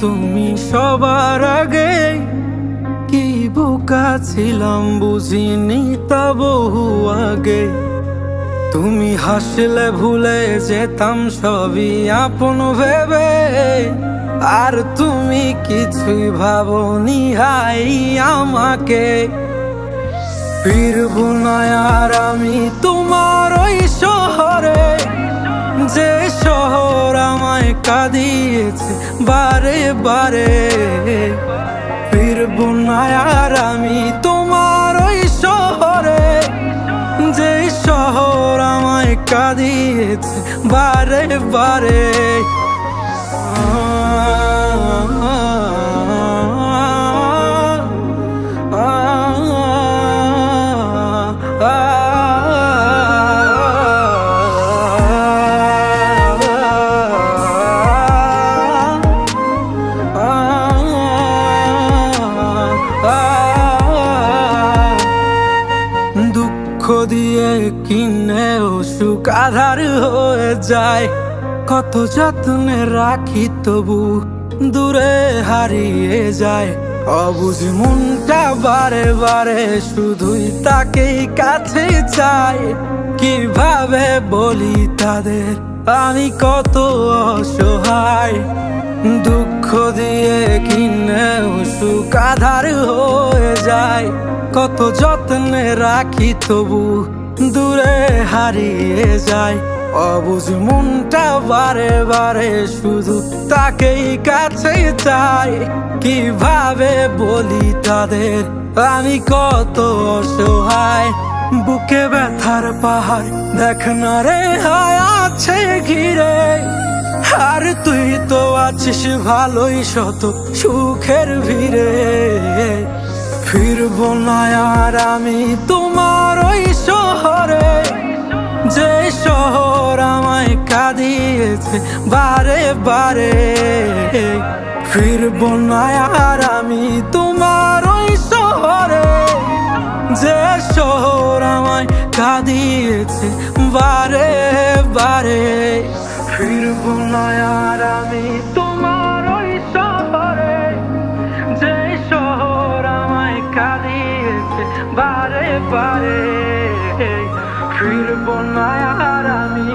তুমি সবার আগে। কি বোকা ছিলাম বুঝিনি তা বহু আগে। তুমি হাসলে ভুলে যেতাম সবই আপন ভেবে, আর তুমি কিছুই ভাবনি হাই আমাকে। ফিরবো না আর আমি তোমার ওই শহরে, যে শহর আমায় কাঁদিয়েছে বারে বারে। ফিরবো না আর আমি তোমার ওই শহরে, যে শহর আমায় কাঁদিয়েছে বারে বারে। দুঃখ দিয়ে কিনেও সুখ আধার হয়ে যায়। কত যত্নে রাখি তবু দূরে হারিয়ে যায়। অবুঝ মনটা বারে বারে শুধুই তাকেই কাছে চায়। কিভাবে বলি তাদের আমি কত অসহায়। দুঃখ দিয়ে কিনেও সুখ আধার হয়ে যায়। কত যত্নে রাখি তবু দূরে হারিয়ে যায়। অবুঝ মনটা বারে বারে শুধু তাকেই কাছে চায়। কিভাবে বলি তাদের আমি কত অসহায়। বুকে ব্যথার পাহাড় দেখ না রে হায় আছে ঘিরে, আর তুই তো আছিস ভালোই শত সুখের ভিড়ে। ফিরবো না আর আমি তোমার ওই শহরে, যে শহর আমায় কাঁদিয়েছে বারে বারে। ফিরবো না আর আমি তোমার ওই শহরে, যে শহর আমায় কাঁদিয়েছে বারে বারে। ফিরবো না আর আমি তোমার ওই শহরে, যে শহর আমায় কাঁদিয়েছে বারে বারে। ফিরবো না আর আমি